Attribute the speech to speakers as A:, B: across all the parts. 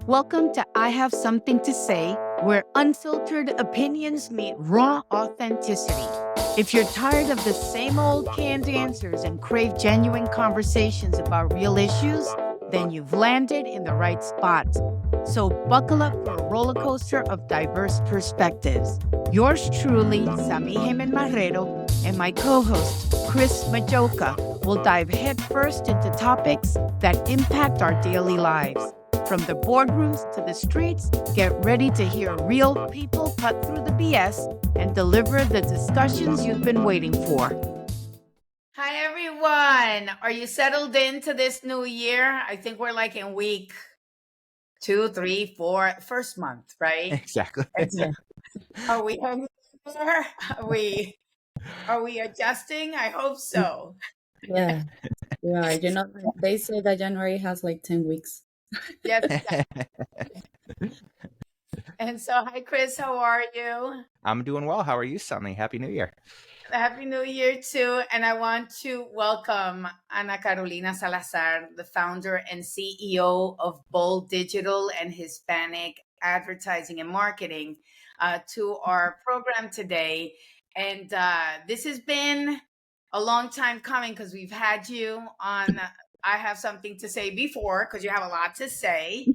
A: Welcome to I Have Something to Say, where unfiltered opinions meet raw authenticity. If you're tired of the same old canned answers and crave genuine conversations about real issues, then you've landed in the right spot. So buckle up for a roller coaster of diverse perspectives. Yours truly, Sami Jimen Marrero, and my co-host, Chris Majocha, will dive headfirst into topics that impact our daily lives. From the boardrooms to the streets, get ready to hear real people cut through the BS and deliver the discussions you've been waiting for. Hi, everyone. Are you settled into this new year? I think we're like in week 2, 3, 4, first month, right?
B: Exactly.
C: Yeah.
A: Are we hungry? Are we adjusting? I hope so.
C: Yeah. They say that January has like 10 weeks.
A: Yes. And so, hi, Chris. How are you?
B: I'm doing well. How are you, Sunny? Happy New Year.
A: Happy New Year, too. And I want to welcome Ana Carolina Salazar, the founder and CEO of Bold Digital and Hispanic Advertising and Marketing, to our program today. And this has been a long time coming because we've had you on I Have Something to Say before, because you have a lot to say.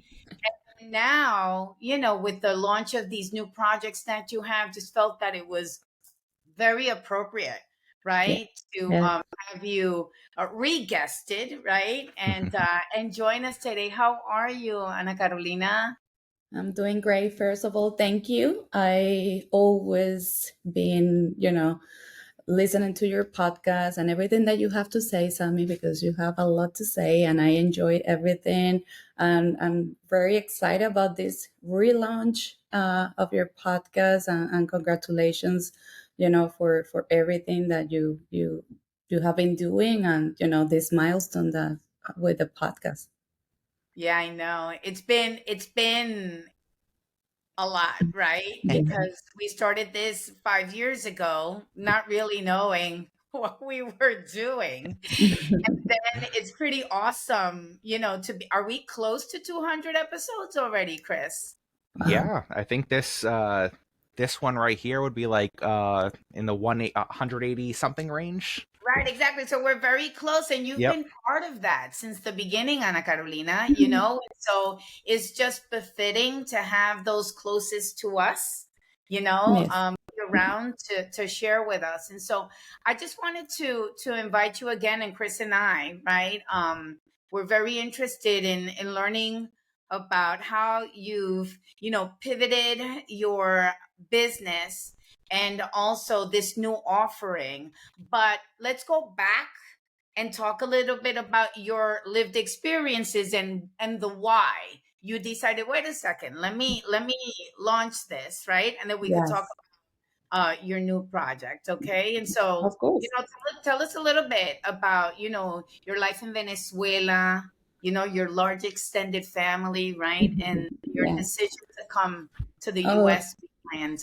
A: And now, with the launch of these new projects that you have, just felt that it was very appropriate, right? To
C: Yeah.
A: have you re-guested, right? And join us today. How are you, Ana Carolina?
C: I'm doing great. First of all, thank you. I always been, listening to your podcast and everything that you have to say, Sammy, because you have a lot to say and I enjoyed everything. And I'm very excited about this relaunch of your podcast and congratulations, for everything that you have been doing and, this milestone that with the podcast.
A: Yeah, I know. It's been a lot, right?
C: Yeah.
A: Because we started this 5 years ago, not really knowing what we were doing. And then it's pretty awesome, to be, are we close to 200 episodes already, Chris?
B: Yeah, I think this one right here would be like in the 180 something range.
A: Right, exactly. So we're very close, and you've
B: Yep.
A: been part of that since the beginning, Ana Carolina, So it's just befitting to have those closest to us,
C: Yes.
A: around to share with us. And so I just wanted to invite you again, and Chris and I, right? We're very interested in learning about how you've, pivoted your business and also this new offering. But let's go back and talk a little bit about your lived experiences and the why you decided, wait a second, let me launch this, right? And then we could talk
C: Yes.
A: about your new project, okay? And so,
C: Of course.
A: tell us a little bit about, your life in Venezuela, your large extended family, right? And your
C: Yeah.
A: decision to come to the
C: Oh,
A: US and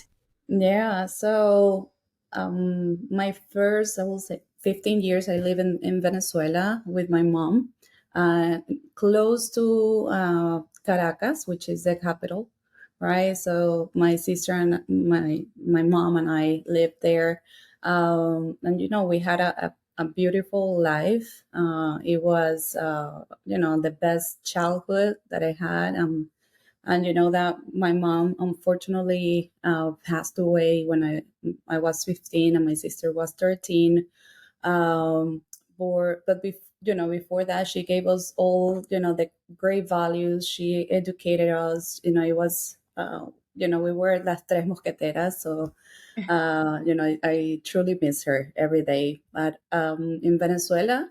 C: yeah. So, my first, I will say, 15 years I live in Venezuela with my mom, uh, close to Caracas, which is the capital, right? So my sister and my mom and I lived there, and we had a beautiful life. It was, the best childhood that I had. And you know that my mom unfortunately passed away when I was 15 and my sister was 13. Before that, she gave us all, the great values. She educated us. It was, we were las tres mosqueteras. So, I truly miss her every day. But in Venezuela,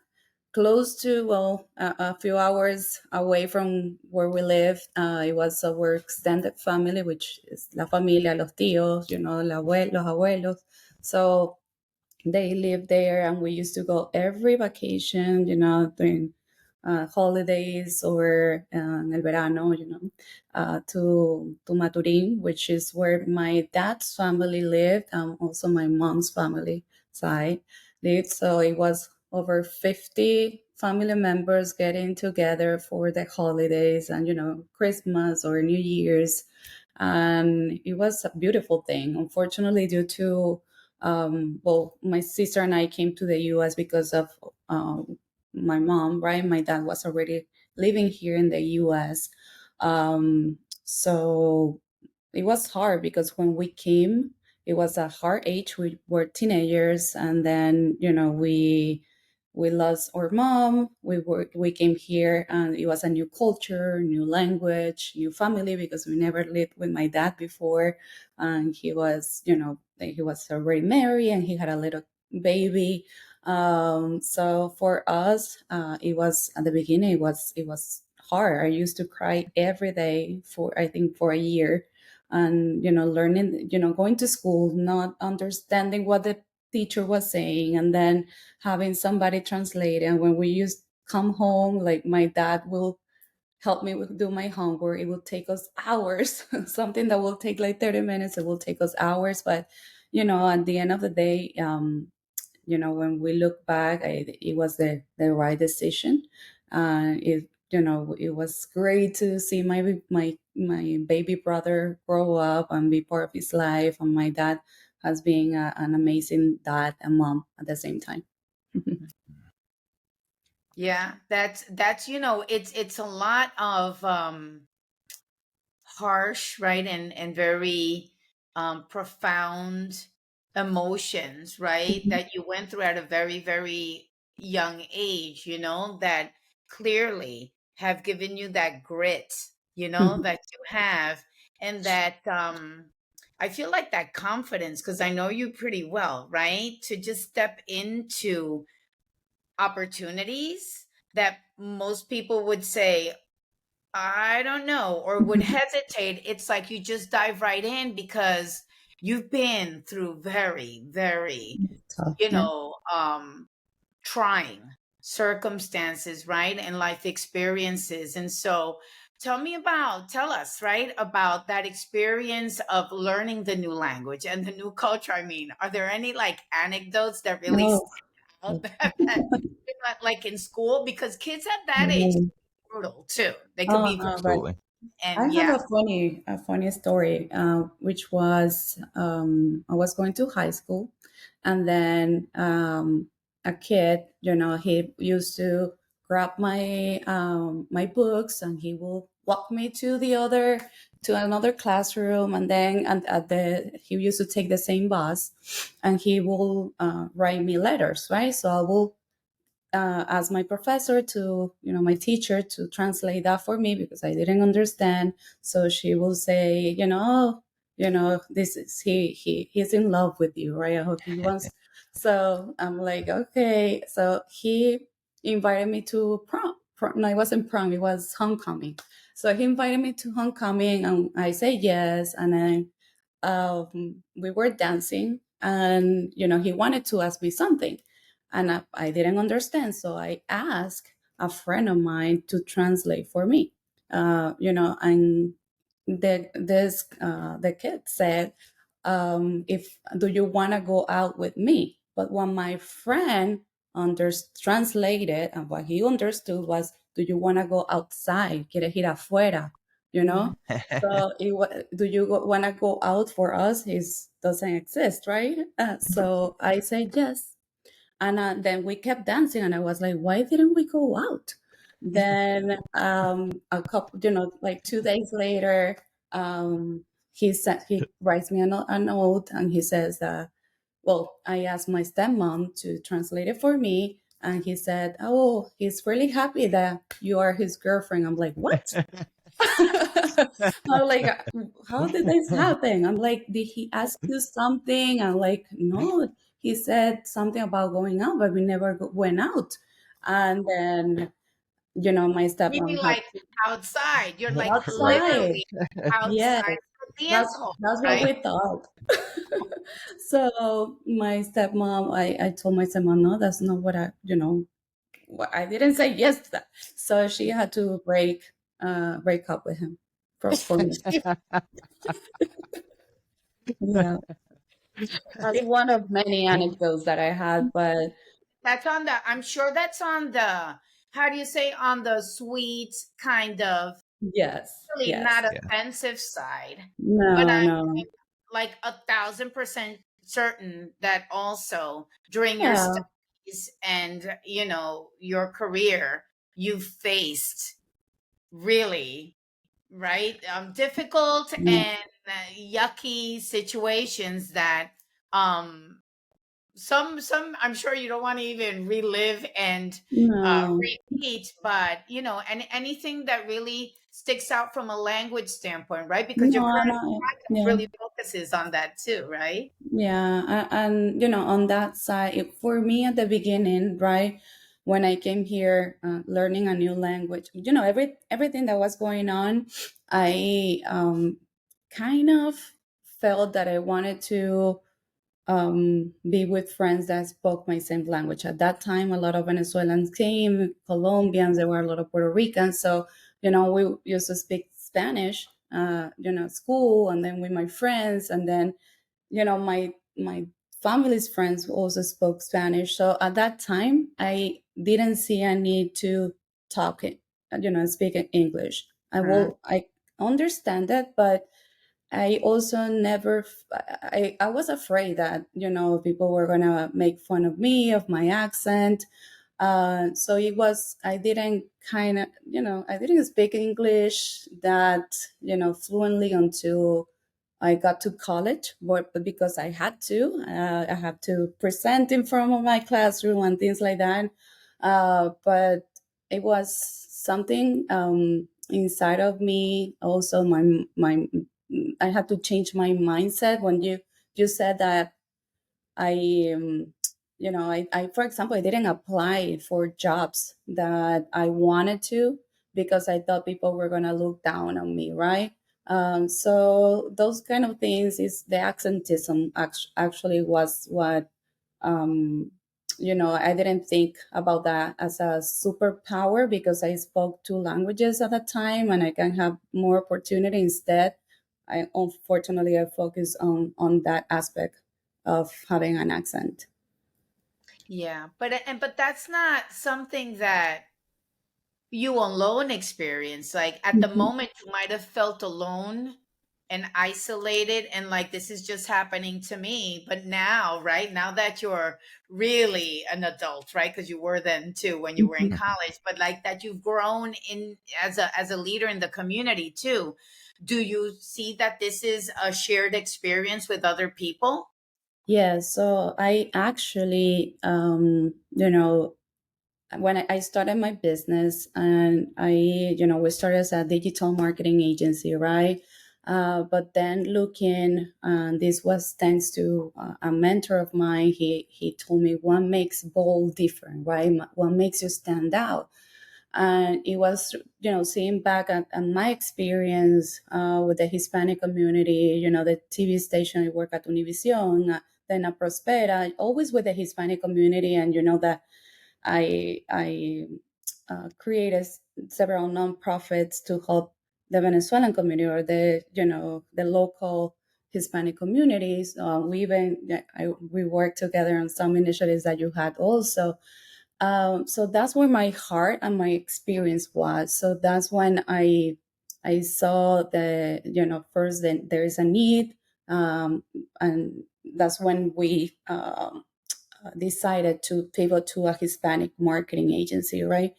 C: close to, well, a few hours away from where we live, it was our extended family, which is la familia, los tíos, los abuelos. So they lived there, and we used to go every vacation, during holidays or en el verano, to Maturin, which is where my dad's family lived, and also my mom's family side lived. So it was over 50 family members getting together for the holidays and, Christmas or New Year's. And it was a beautiful thing. Unfortunately, due to, well, my sister and I came to the US because of my mom, right? My dad was already living here in the US. So it was hard because when we came, it was a hard age. We were teenagers, and then we lost our mom. We came here, and it was a new culture, new language, new family because we never lived with my dad before, and he was already married and he had a little baby. So for us, it was at the beginning. It was hard. I used to cry every day for I think for a year, and learning, going to school, not understanding what the teacher was saying, and then having somebody translate. And when we used come home, like my dad will help me with do my homework. It will take us hours. Something that will take like 30 minutes, it will take us hours. But at the end of the day, when we look back, it was the right decision. It was great to see my baby brother grow up and be part of his life, and my dad has been an amazing dad and mom at the same time.
A: Yeah, that's it's a lot of harsh, right? And very profound emotions, right? That you went through at a very, very young age, that clearly have given you that grit, that you have. And that I feel like that confidence, because I know you pretty well, right? To just step into opportunities that most people would say, I don't know, or would hesitate. It's like you just dive right in because you've been through very, very,
C: So, yeah.
A: trying circumstances, right? And life experiences. And so tell us, right, about that experience of learning the new language and the new culture. I mean, are there any like anecdotes that really
C: No.
A: out that like in school, because kids at that age
C: No.
A: brutal too. They could
C: Oh
A: be,
C: no, but
B: Absolutely.
C: I
A: and
C: have
A: yeah.
C: a funny story, which was, I was going to high school, and then a kid, he used to grab my books, and he will walk me to another classroom, and then he used to take the same bus, and he will write me letters, right? So I will ask my professor to, my teacher to translate that for me because I didn't understand. So she will say, this is he's in love with you, right? I hope he wants. So I'm like, okay. So he invited me to prom. No, it wasn't prom. It was homecoming. So he invited me to homecoming, and I say yes. And then we were dancing, and he wanted to ask me something, and I didn't understand. So I asked a friend of mine to translate for me. And the kid said, "If do you want to go out with me?" But what my friend translated, and what he understood was, "Do you want to go outside? ¿Quieres ir afuera?" You know. So do you want to go out? For us, it doesn't exist, right? So I said yes. And then we kept dancing, and I was like, why didn't we go out? Then a couple, like 2 days later, he writes me a note, and he says that, well, I asked my stepmom to translate it for me, and he said, oh, he's really happy that you are his girlfriend. I'm like, what? I'm like, how did this happen? I'm like, did he ask you something? I'm like, no, he said something about going out, but we never went out. And then, my
A: Meaning
C: stepmom had
A: like outside. You're like
C: outside.
A: literally
C: Yes,
A: outside the dance
C: that's
A: hall,
C: that's what
A: right?
C: we thought. So my stepmom, I told my stepmom, no, that's not what I didn't say yes to that. So she had to break up with him for me. Yeah. That's one of many anecdotes that I had, but
A: That's on the, I'm sure that's on the, how do you say, on the sweet kind of,
C: Yes,
A: really
C: yes.
A: not
B: Yeah.
A: offensive side. But
C: No, no.
A: I'm like 1,000% certain that also during your
C: Yeah,
A: studies and, you know, your career, you've faced really, right, difficult
C: no,
A: and yucky situations that um some I'm sure you don't want to even relive and
C: no,
A: repeat, but you know, and anything that really sticks out from a language standpoint, right? Because your
C: no,
A: current
C: no.
A: practice
C: Yeah.
A: really focuses on that too, right?
C: Yeah, and you know, on that side, for me at the beginning, right, when I came here, learning a new language, you know, everything that was going on, I kind of felt that I wanted to be with friends that spoke my same language. At that time, a lot of Venezuelans came, Colombians, there were a lot of Puerto Ricans, so you know, we used to speak Spanish, you know, at school, and then with my friends, and then you know my family's friends also spoke Spanish, so at that time I didn't see a need to talk it, you know, speak in English. I understand that, but I also never I was afraid that you know people were gonna make fun of me, of my accent. So it was, I didn't kind of, you know, I didn't speak English that, you know, fluently until I got to college, but because I had to present in front of my classroom and things like that. But it was something inside of me. Also, I had to change my mindset when you said that I, you know, for example, I didn't apply for jobs that I wanted to because I thought people were going to look down on me, right? So those kind of things is the accentism actually was what, um, you know, I didn't think about that as a superpower because I spoke two languages at the time and I can have more opportunity instead. I unfortunately I focus on that aspect of having an accent.
A: Yeah, but that's not something that you alone experience. Like at the
C: Mhm.
A: moment you might have felt alone and isolated and like this is just happening to me, but now, right, now that you're really an adult, right, because you were then too when you were in
C: Mhm.
A: college, but like that you've grown in as a leader in the community too, do you see that this is a shared experience with other people?
C: Yeah, so I actually, you know, when I started my business and you know, we started as a digital marketing agency, right? But then looking, this was thanks to a mentor of mine. He told me what makes bold different, right? What makes you stand out? And it was, you know, seeing back at my experience with the Hispanic community, you know, the TV station I work at Univision, then at Prospera, always with the Hispanic community, and you know that I created several nonprofits to help the Venezuelan community or the, you know, the local Hispanic communities. We even we worked together on some initiatives that you had also. So that's where my heart and my experience was. So that's when I saw the, you know, first then there is a need, and that's when we decided to pivot to a Hispanic marketing agency, right?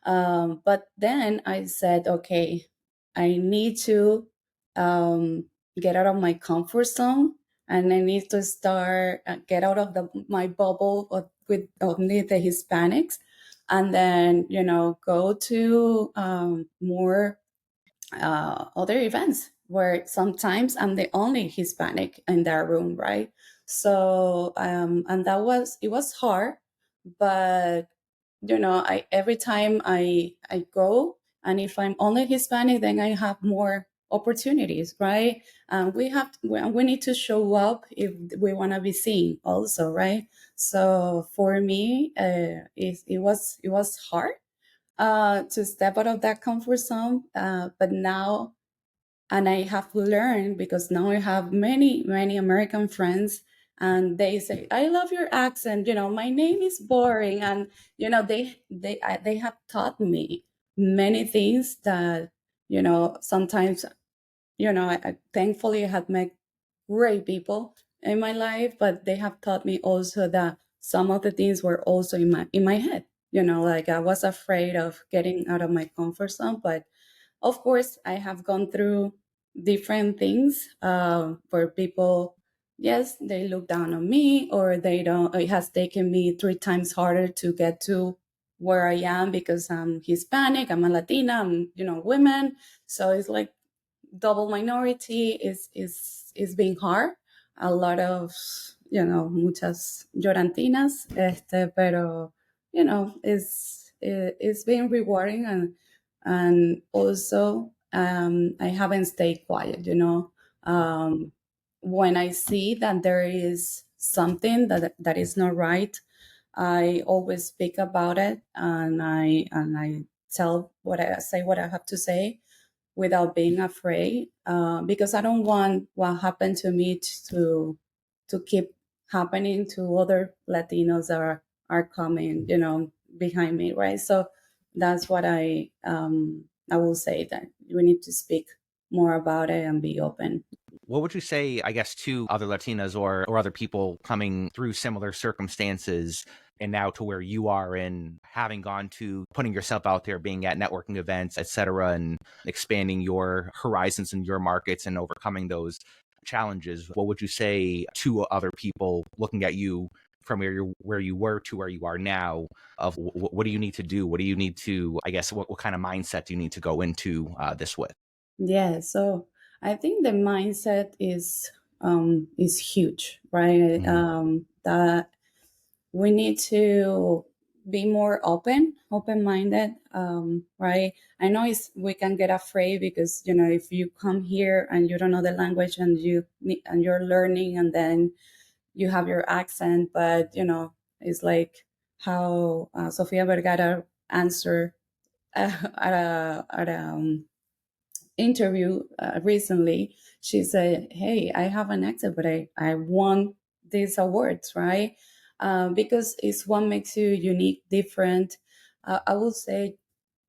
C: But then I said, okay, I need to get out of my comfort zone, and I need to start get out of my bubble with only the Hispanics, and then you know go to more other events where sometimes I'm the only Hispanic in that room, right? So, and that was, it was hard, but you know, I every time I go, and if I'm only Hispanic, then I have more opportunities, right? We need to show up if we want to be seen, also, right? So for me, it was hard to step out of that comfort zone. But now, and I have learned because now I have many, many American friends and they say, I love your accent, my name is boring. And they have taught me many things that sometimes thankfully I have met great people in my life, but they have taught me also that some of the things were also in my head. Like I was afraid of getting out of my comfort zone, but of course I have gone through different things where people, yes, they look down on me, or they don't. It has taken me 3 times harder to get to where I am because I'm Hispanic, I'm a Latina, I'm women. So it's like double minority is being hard. A lot of muchas llorantinas, pero it's been rewarding. And also I haven't stayed quiet. When I see that there is something that is not right, I always speak about it, and I tell what I say, what I have to say, without being afraid, because I don't want what happened to me to keep happening to other Latinos that are coming, behind me, right? So that's what I will say, that we need to speak more about it and be open.
B: What would you say, I guess, to other Latinas or other people coming through similar circumstances and now to where you are in having gone to putting yourself out there, being at networking events, et cetera, and expanding your horizons in your markets and overcoming those challenges? What would you say to other people looking at you from where you were to where you are now, of what do you need to do? What do you need to, I guess, what kind of mindset do you need to go into this with?
C: Yeah, so I think the mindset is huge, right?
B: Mhm.
C: That we need to be more open-minded, right? I know we can get afraid because if you come here and you don't know the language, and you're learning, and then you have your accent, but it's like how Sofia Vergara answered at a interview recently. She said, hey, I have an accent, but I won these awards, right? Because it's what makes you unique, different. I would say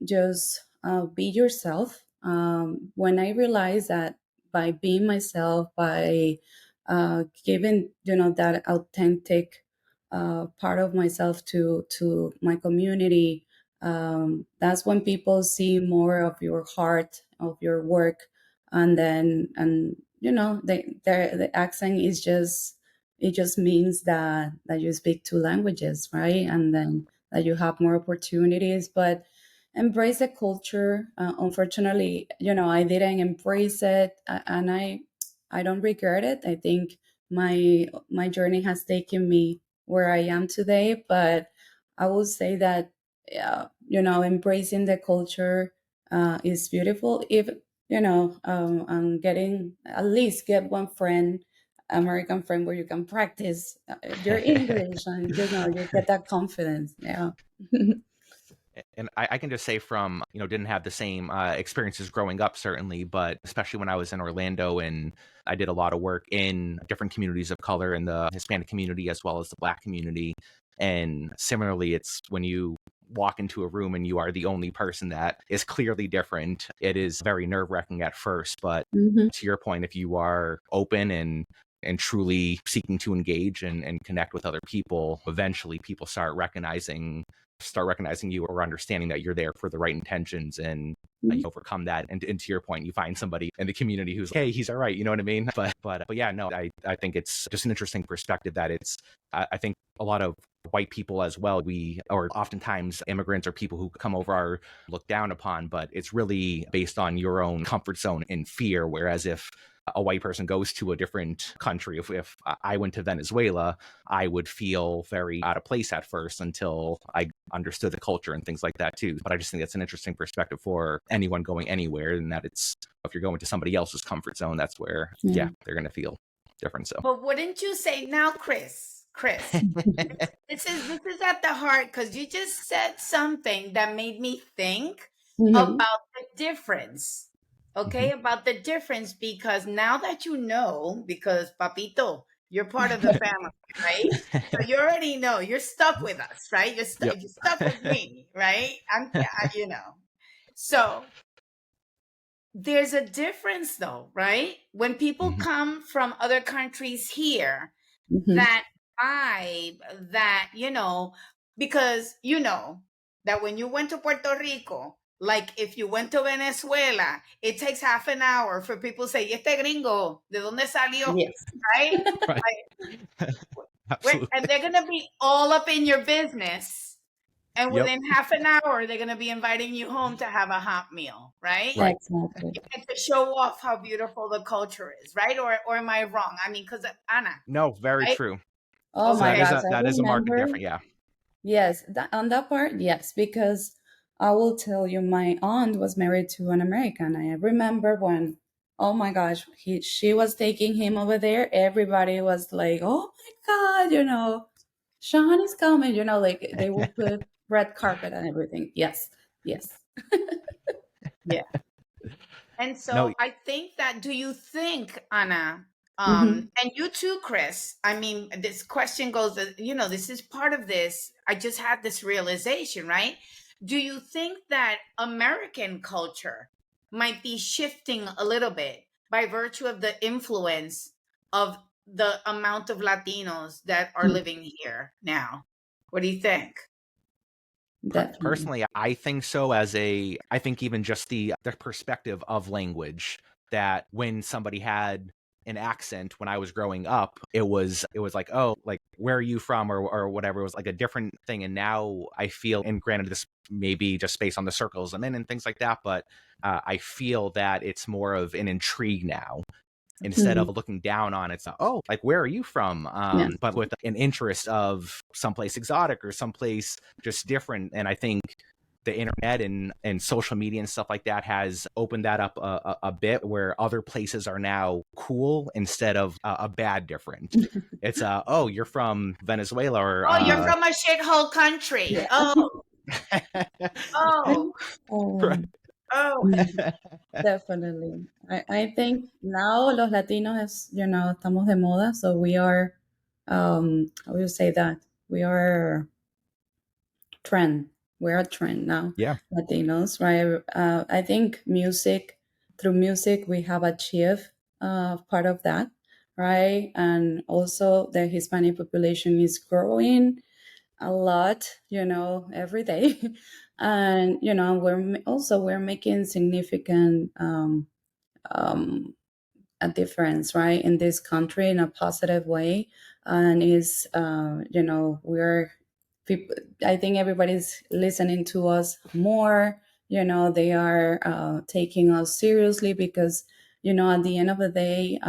C: just be yourself. When I realized that by being myself, by giving that authentic part of myself to my community, that's when people see more of your heart, of your work. And then, and the accent is just, it just means that you speak two languages, right? And then that you have more opportunities. But embrace the culture. Unfortunately, I didn't embrace it, and I don't regret it. I think my journey has taken me where I am today. But I would say that, embracing the culture is beautiful. If I'm getting, at least get one friend, American friend, where you can practice your English, and you get that confidence. Yeah.
B: And I can just say from, didn't have the same experiences growing up, certainly, but especially when I was in Orlando and I did a lot of work in different communities of color in the Hispanic community as well as the Black community. And similarly, it's when you walk into a room and you are the only person that is clearly different, it is very nerve-wracking at first. But
C: Mhm.
B: to your point, if you are open and truly seeking to engage and connect with other people, eventually people start recognizing you or understanding that you're there for the right intentions, and you overcome that. And to your point, you find somebody in the community who's like, hey, he's all right. You know what I mean? But yeah, no, I think it's just an interesting perspective that I think a lot of white people as well, or oftentimes immigrants or people who come over are looked down upon, but it's really based on your own comfort zone and fear. Whereas if a white person goes to a different country, if I went to Venezuela, I would feel very out of place at first until I understood the culture and things like that too. But I just think that's an interesting perspective for anyone going anywhere, and that it's, if you're going to somebody else's comfort zone, that's where,
C: Yeah.
B: they're going to feel different. So
A: But wouldn't you say now, Chris, this is at the heart, because you just said something that made me think
C: Mhm.
A: about the difference. Okay,
B: Mhm.
A: about the difference, because now that because Papito, You're part of the family, right? So you already know you're stuck with us, right?
B: Yep.
A: You're stuck with me, right? You know. So there's a difference though, right? When people
B: Mhm.
A: come from other countries here,
C: Mhm.
A: that vibe, that, you know, because you know that when you went to Puerto Rico, like if you went to Venezuela, it takes half an hour for people to say, "Y este gringo, ¿de dónde salió?"
C: Yes.
A: Right?
B: Right.
A: And
B: Absolutely.
A: they're going to be all up in your business. And
B: Yep.
A: within half an hour, they're going to be inviting you home to have a hot meal, right?
B: Right.
C: Exactly.
A: And to show off how beautiful the culture is, right? Or am I wrong? I mean, because Anna,
B: No, very
A: right?
B: true.
C: Oh
B: So
C: my
B: that
A: Okay.
B: is
C: gosh,
B: a
C: I
B: that is a market
C: remember.
B: difference. Yeah.
C: Yes, on that part, yes, because I will tell you, my aunt was married to an American. I remember when, oh my gosh, she was taking him over there. Everybody was like, "Oh my God, Sean is coming." Like they will put red carpet and everything. Yes, yes.
A: Yeah. And
B: No.
A: so I think that, do you think, Anna,
C: Hmm.
A: and you too, Chris, I mean, this question goes, you know, this is part of this. I just had this realization, right? Do you think that American culture might be shifting a little bit by virtue of the influence of the amount of Latinos that are living here now? What do you think?
C: Definitely.
B: Personally, I think so. I think even just the perspective of language, that when somebody had an accent when I was growing up, it was like, oh, like, where are you from, or whatever. It was like a different thing. And now I feel, and granted, this maybe just based on the circles I'm in and things like that, but I feel that it's more of an intrigue now, instead of
C: Mhm.
B: looking down on it. So, oh, like, where are you from?
C: Yes.
B: But with an interest of someplace exotic or someplace just different. And I think the internet and social media and stuff like that has opened that up a bit, where other places are now cool instead of a bad different. It's oh, you're from Venezuela, or
A: Oh, you're from a shithole country.
C: Yeah.
A: Oh,
C: Oh,
B: right.
A: oh.
C: mm, definitely. I think now los Latinos estamos de moda, so we are, how do you say that? We are trend. We're a trend now,
B: Yeah.
C: Latinos, right? I think through music, we have achieved part of that, right? And also the Hispanic population is growing a lot, every day. And, we're making significant um, a difference, right, in this country in a positive way. And is we're people. I think everybody's listening to us more. They are taking us seriously because at the end of the day,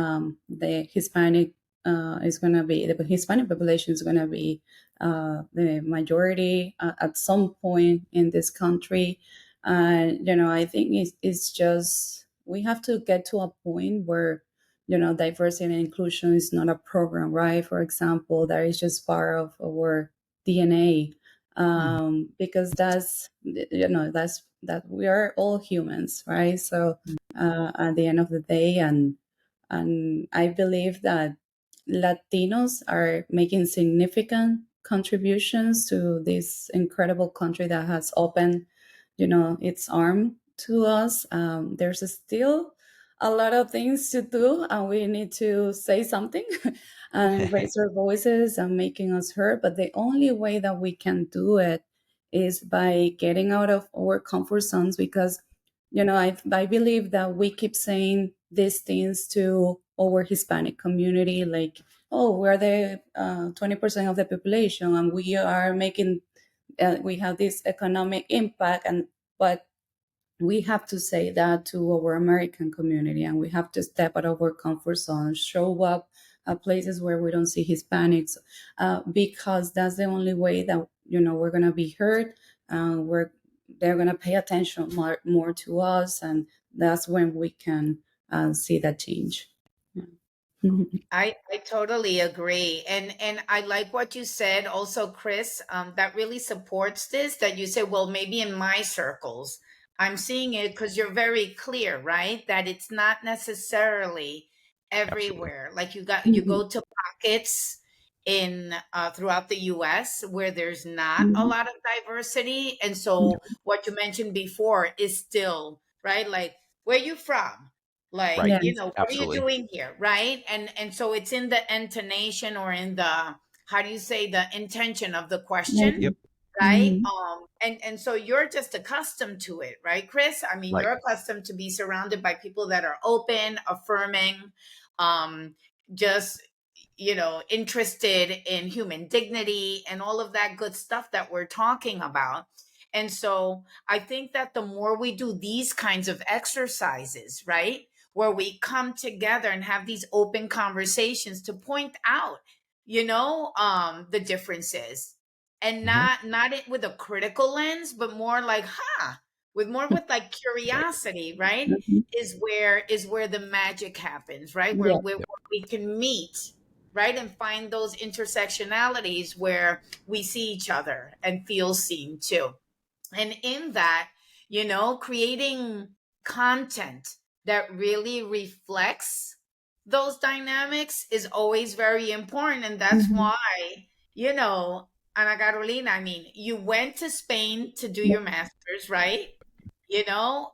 C: the Hispanic is going to be the Hispanic population is going to be the majority at some point in this country. And I think it's just we have to get to a point where diversity and inclusion is not a program, right? For example, that is just part of our DNA,
B: Mhm.
C: because that's that we are all humans, right? So at the end of the day, and I believe that Latinos are making significant contributions to this incredible country that has opened, its arm to us. There's still a lot of things to do, and we need to say something and raise our voices and making us heard. But the only way that we can do it is by getting out of our comfort zones, because I believe that we keep saying these things to our Hispanic community, like, oh, we're the 20% of the population, and we are making we have this economic impact, but we have to say that to our American community, and we have to step out of our comfort zone, show up at places where we don't see Hispanics, because that's the only way that we're gonna be heard. We're They're gonna pay attention more to us, and that's when we can see that change. Yeah.
A: I totally agree. And I like what you said also, Chris, that really supports this, that you said, well, maybe in my circles, I'm seeing it because you're very clear, right? That it's not necessarily everywhere. Like you
C: Mhm.
A: go to pockets in throughout the US where there's not a
C: Mhm.
A: lot of diversity. And so what you mentioned before is still, right? Like, where you from? Like,
B: Right.
C: Yes.
A: what are you
B: Absolutely.
A: doing here? Right. And so it's in the intonation, or in the, how do you say, the intention of the question,
B: Yep.
A: right?
C: Mhm.
A: And so you're just accustomed to it, right, Chris? I mean,
B: Right.
A: you're accustomed to be surrounded by people that are open, affirming, um, just, interested in human dignity and all of that good stuff that we're talking about. And so I think that the more we do these kinds of exercises, right, where we come together and have these open conversations to point out, the differences, and
B: Hmm.
A: not it with a critical lens, but more like, with like
B: Right.
A: curiosity, right?
C: Mhm.
A: Is where the magic happens, right? Where,
C: Yeah.
B: Yep.
A: we can meet, right, and find those intersectionalities where we see each other and feel seen too. And in that, creating content that really reflects those dynamics is always very important. And that's
C: Mhm.
A: why, you know Ana Carolina, I mean, you went to Spain to do
C: Yeah.
A: your master's, right?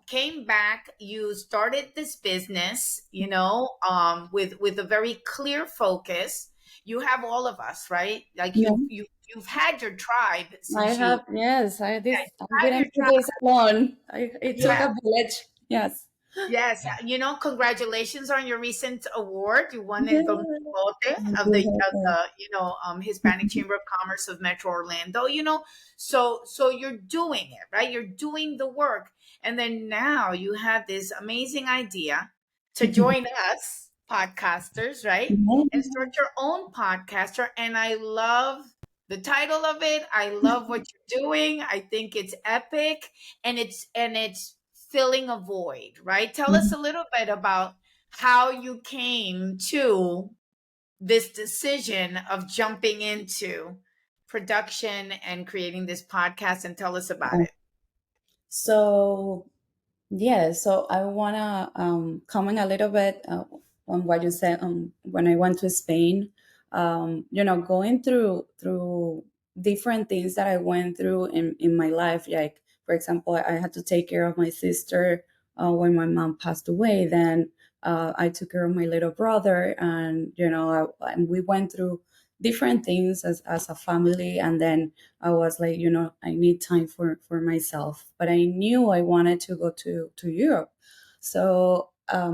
A: Came back, you started this business, with a very clear focus. You have all of us, right? Like,
C: Yeah.
A: you've had your tribe
C: I
A: since
C: have, yes,
A: yeah,
C: I
A: you had your
C: didn't do
A: tribe.
C: this alone. It took
A: Yeah.
C: a village. Yes.
A: Yes, congratulations on your recent award. You won
C: Yeah.
A: el Don Quijote
C: I
A: of
C: do
A: the
C: have
A: Hispanic Chamber of Commerce of Metro Orlando. So you're doing it, right? You're doing the work, and then now you have this amazing idea to
C: that.
A: join us podcasters, right? And
C: Yeah.
A: start your own podcaster. And I love the title of it. I love what you're doing. I think it's epic, and it's filling a void, right? Tell us
C: Mhm.
A: a little bit about how you came to this decision of jumping into production and creating this podcast, and tell us about
C: Yeah.
A: it.
C: So yeah, so I wanna comment a little bit on what you said when I went to Spain. Going through different things that I went through in my life. Like, for example, I had to take care of my sister when my mom passed away. Then I took care of my little brother, and and we went through different things as a family. And then I was like, I need time for myself. But I knew I wanted to go to Europe. So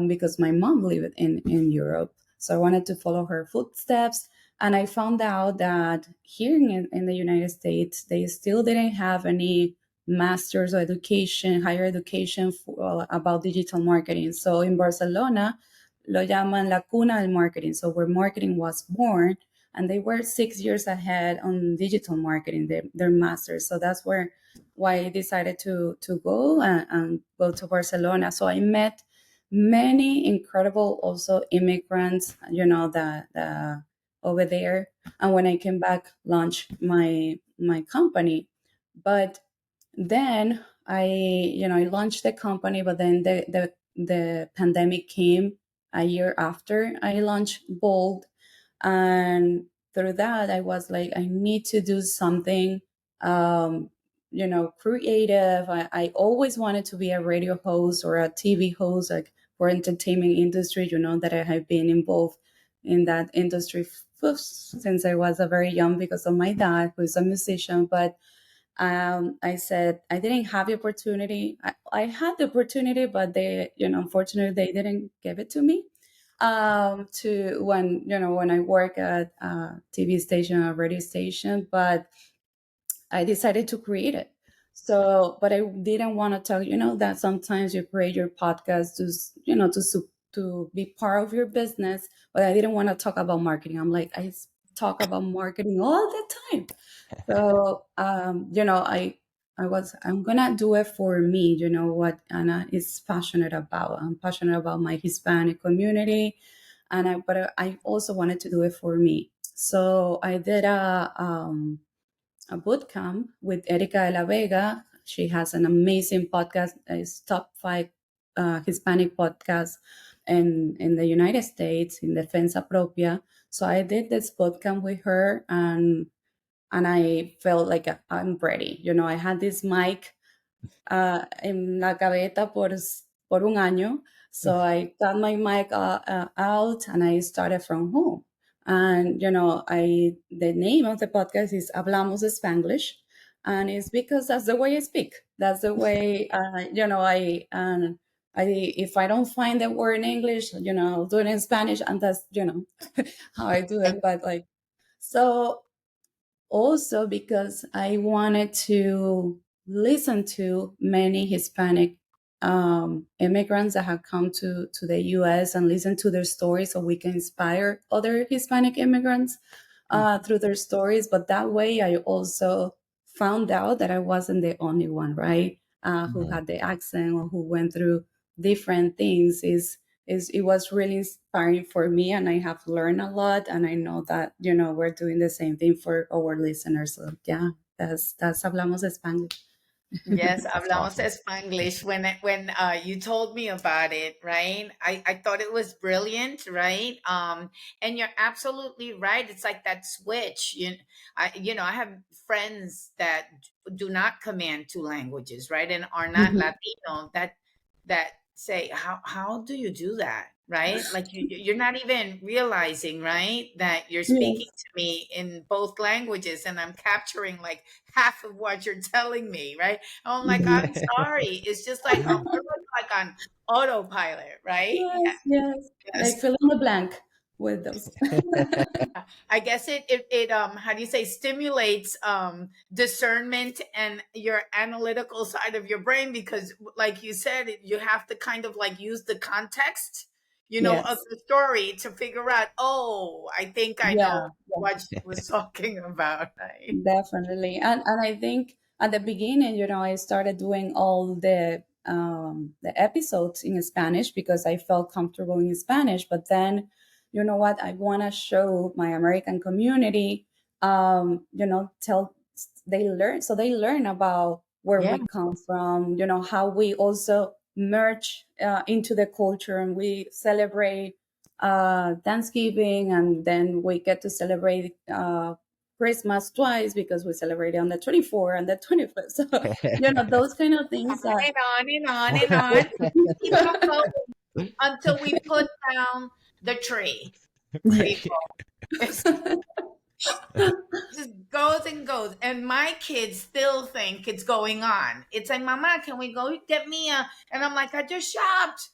C: because my mom lived in Europe. So I wanted to follow her footsteps. And I found out that here in the United States, they still didn't have any master's or education, higher education about digital marketing. So in Barcelona, lo llaman la cuna del marketing. So where marketing was born, and they were 6 years ahead on digital marketing, their masters. So that's why I decided to go and go to Barcelona. So I met many incredible also immigrants, the over there. And when I came back, launched my company. But then I launched the company, but then the pandemic came a year after I launched Bold. And through that I was like, I need to do something creative. I always wanted to be a radio host or a TV host, like for entertainment industry, that I have been involved in that industry since I was a very young, because of my dad, who's a musician. But I said I didn't have the opportunity. I had the opportunity, but they, unfortunately, they didn't give it to me. To when I work at a TV station, a radio station, but I decided to create it. So, but I didn't want to tell that sometimes you create your podcast to to be part of your business, but I didn't want to talk about marketing. I'm like, talk about marketing all the time. So, I'm gonna do it for me. You know what Anna is passionate about. I'm passionate about my Hispanic community, but I also wanted to do it for me. So I did a boot camp with Erika de la Vega. She has an amazing podcast. It's top 5 Hispanic podcast in the United States in Defensa Propia. So I did this podcast with her, and I felt like I'm ready. I had this mic en la gaveta por un año. So I got my mic out and I started from home. And, the name of the podcast is Hablamos Spanglish. And it's because that's the way I speak. That's the way, if I don't find the word in English, I'll do it in Spanish. And that's, how I do it. But so also because I wanted to listen to many Hispanic immigrants that have come to the US and listen to their stories so we can inspire other Hispanic immigrants through their stories. But that way, I also found out that I wasn't the only one, right? Who had the accent or who went through different things. It was really inspiring for me, and I have learned a lot. And I know that we're doing the same thing for our listeners. So yeah, that's hablamos Spanglish.
A: Yes, hablamos
B: Awesome.
A: Spanglish. When you told me about it, right? I thought it was brilliant, right? And you're absolutely right. It's like that switch. I have friends that do not command two languages, right? And are not Latino that say, how do you do that? Right? Like you're not even realizing, right, that you're speaking
C: Yes.
A: to me in both languages and I'm capturing like half of what you're telling me, right? I'm like, I'm sorry. It's just like we're like on autopilot, right?
C: Yes, yes.
A: Yes.
C: Like fill in the blank with those.
A: I guess it how do you say, stimulates discernment and your analytical side of your brain, because like you said, you have to kind of like use the context, of
C: Yes.
A: the story to figure out, oh, I think I know
C: Yeah.
A: what she was talking about, right?
C: Definitely. And I think at the beginning, I started doing all the episodes in Spanish because I felt comfortable in Spanish. But then, you know what? I want to show my American community, tell they learn about where
A: Yeah.
C: we come from, how we also merge into the culture, and we celebrate Thanksgiving, and then we get to celebrate Christmas twice because we celebrate on the 24th and the 25th. So, those kind of things that.
A: And on and on and on. Keep on going until we put down the tree.
C: Yeah.
B: Right.
A: People. It's just goes and goes. And my kids still think it's going on. It's like, Mama, can we go get me a? And I'm like, I just shopped.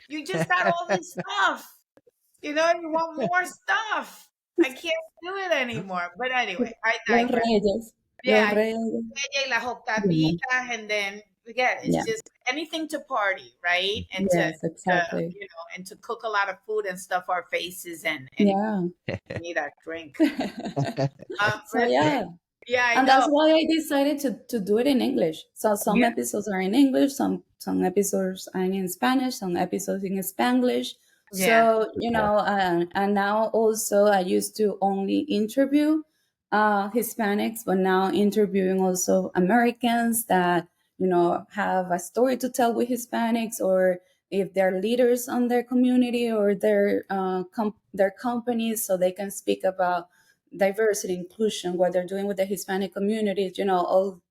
A: You just got all this stuff. You want more stuff. I can't do it anymore. But anyway, I
C: Los
A: digress.
C: Reyes. Los
A: Yeah,
C: Reyes.
A: y las
C: Yeah.
A: octavitas, and then again, it's
C: Yeah.
A: just anything to party, right? And to,
C: Yes, exactly.
A: and to cook a lot of food and stuff our faces, and
C: Yeah.
A: need a drink.
C: So yeah.
A: Yeah, I
C: And that's
A: know.
C: why I decided to do it in English. So some
A: Yeah,
C: episodes are in English, some episodes are in Spanish, some episodes in Spanglish.
A: yeah,
C: So and now also I used to only interview Hispanics, but now interviewing also Americans that have a story to tell with Hispanics, or if they're leaders on their community or their companies, so they can speak about diversity, inclusion, what they're doing with the Hispanic communities, all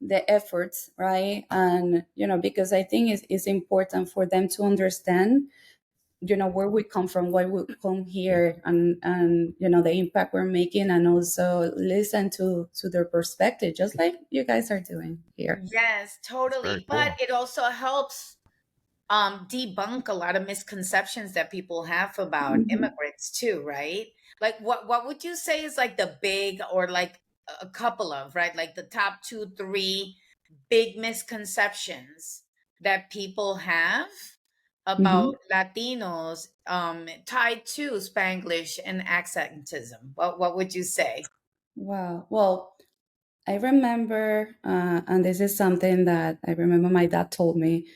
C: the efforts, right? And because I think it's important for them to understand, where we come from, why we come here, and the impact we're making, and also listen to their perspective, just like you guys are doing here.
A: yes,
B: Very
A: totally. But
B: cool.
A: it also helps debunk a lot of misconceptions that people have about
C: Mhm.
A: immigrants too, right? Like what would you say is like the big, or like a couple of, right, like the top two, three big misconceptions that people have about
C: Mhm.
A: Latinos tied to Spanglish and accentism? What would you say?
C: Wow. Well, I remember, and this is something that I remember my dad told me,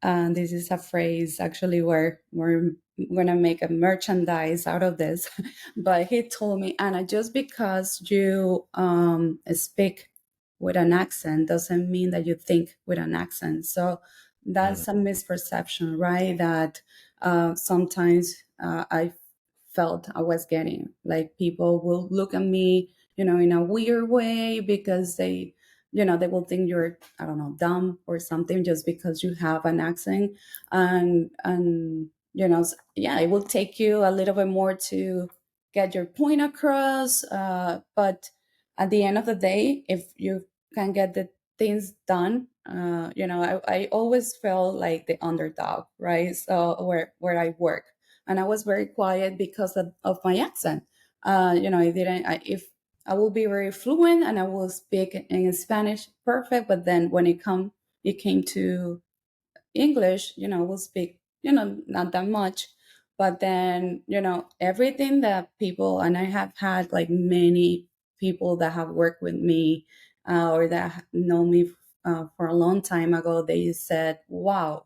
C: and this is a phrase actually where we're going to make a merchandise out of this. But he told me, Anna, just because you speak with an accent doesn't mean that you think with an accent. So that's a misperception, right? That sometimes I felt I was getting. Like people will look at me, in a weird way because they will think you're, I don't know, dumb or something just because you have an accent. And yeah, it will take you a little bit more to get your point across. But at the end of the day, if you can get the things done, I always felt like the underdog, right? So where I work, and I was very quiet because of my accent. I didn't. If I will be very fluent and I will speak in Spanish perfect, but then when it came to English, we'll speak, not that much. But then, everything that people, and I have had like many people that have worked with me or that know me for a long time ago, they said, wow,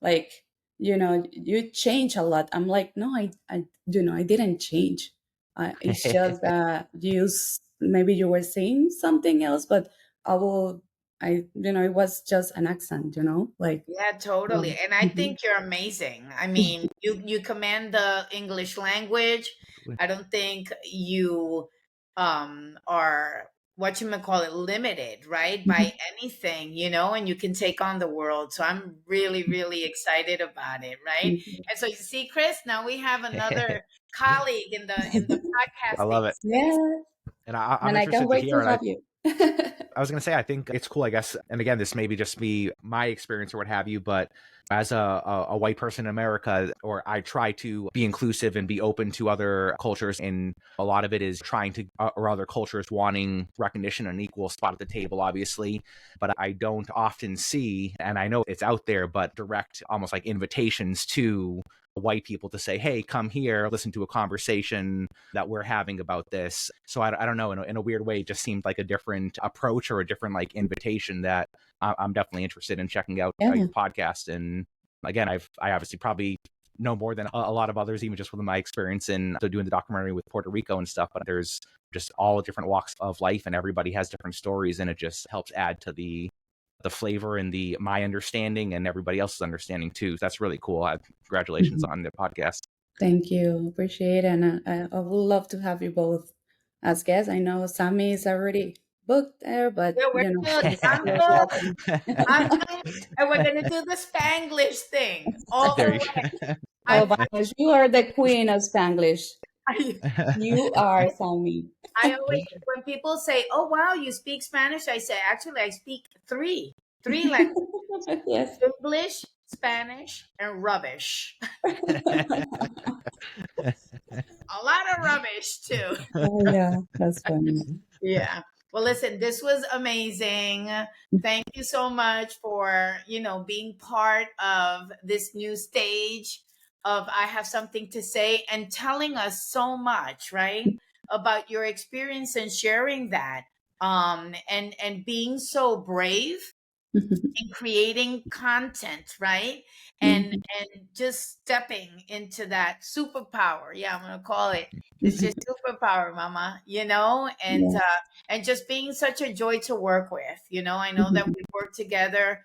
C: like, you change a lot. I'm like, no, I didn't change. It's just that maybe you were saying something else, but I will, it was just an accent, like,
A: Yeah, totally. And I
C: Mhm.
A: think you're amazing. I mean, you command the English language. I don't think you are what you might call it limited, right? By anything, and you can take on the world. So I'm really, really excited about it, right?
C: Thank you.
A: And so you see, Chris, now we have another colleague in the
B: I
A: podcasting
B: love it.
A: space.
C: Yeah,
B: And I'm
C: and I can't
B: interested to
C: wait
B: hear.
C: to
B: And
C: have you.
B: I was going to say, I think it's cool, I guess. And again, this may be just be my experience or what have you, but as a white person in America, or I try to be inclusive and be open to other cultures. And a lot of it is trying to, or other cultures wanting recognition and an equal spot at the table, obviously. But I don't often see, and I know it's out there, but direct almost like invitations to white people to say, hey, come here, listen to a conversation that we're having about this. So I don't know, in a weird way, it just seemed like a different approach or a different like invitation that I'm definitely interested in checking out
C: Yeah.
B: your podcast. And again, I obviously probably know more than a lot of others, even just from my experience in doing the documentary with Puerto Rico and stuff. But there's just all different walks of life, and everybody has different stories, and it just helps add to the flavor and my understanding and everybody else's understanding too. So that's really cool. Congratulations
C: Mhm.
B: on the podcast.
C: Thank you. Appreciate it. And I would love to have you both as guests. I know Sammy is already booked there, but
A: Yeah, we're good. I'm
C: you're
A: booked.
C: welcome.
A: I'm booked. And we're gonna do the Spanglish thing all
B: There
A: the
B: you
A: way.
C: Oh,
A: I
C: Vanesh, you are the queen of Spanglish.
A: I
C: You are Sammy.
A: I always when people say, "Oh wow, you speak Spanish," I say, "Actually, I speak three languages:
C: Yes.
A: English, Spanish, and rubbish. A lot of rubbish too."
C: Oh, yeah, that's funny.
A: Yeah. Well, listen, this was amazing. Thank you so much for, being part of this new stage of I Have Something to Say and telling us so much, right? About your experience and sharing that. And being so brave in creating content, right? And just stepping into that superpower. Yeah, I'm gonna call it. It's just superpower, mama,
C: Yeah.
A: and just being such a joy to work with. I know that we've worked together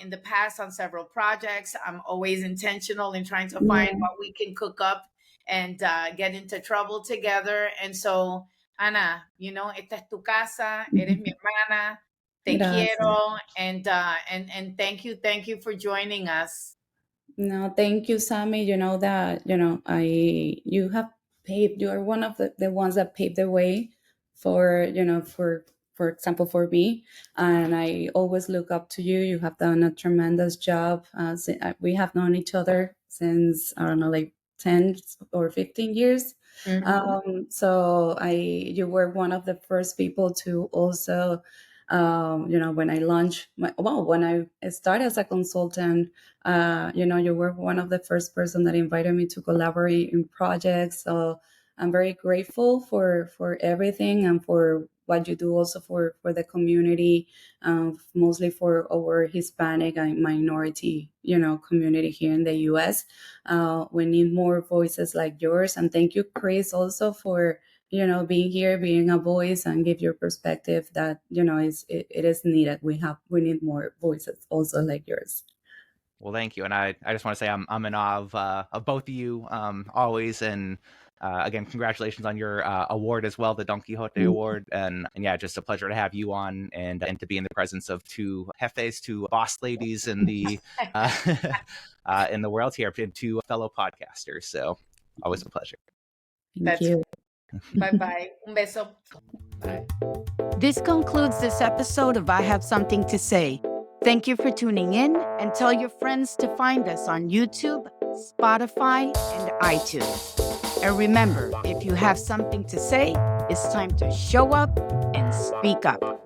A: in the past on several projects. I'm always intentional in trying to find
C: Yeah.
A: what we can cook up and get into trouble together. And so, Ana, esta es tu casa, eres mi hermana, te
C: Gracias.
A: quiero, and thank you for joining us.
C: No, thank you, Sammy. You know that, you have paved, you are one of the ones that paved the way for, for example, for me. And I always look up to you. You have done a tremendous job. We have known each other since, I don't know, like 10 or 15 years.
A: Mhm.
C: You were one of the first people to also, when I launched, when I started as a consultant, you were one of the first person that invited me to collaborate in projects. So I'm very grateful for everything and for what you do also for the community, mostly for our Hispanic and minority, community here in the U.S. We need more voices like yours. And thank you, Chris, also for being here, being a voice, and give your perspective that it is needed. We need more voices also like yours.
B: Well, thank you. And I just want to say I'm in awe of both of you always. And again, congratulations on your award as well, the Don Quixote Award. And yeah, just a pleasure to have you on and to be in the presence of two jefes, two boss ladies in the in the world here, and two fellow podcasters. So always a pleasure.
C: Thank you.
D: Bye-bye. Un beso.
B: Bye.
A: This concludes this episode of I Have Something to Say. Thank you for tuning in, and tell your friends to find us on YouTube, Spotify, and iTunes. And remember, if you have something to say, it's time to show up and speak up.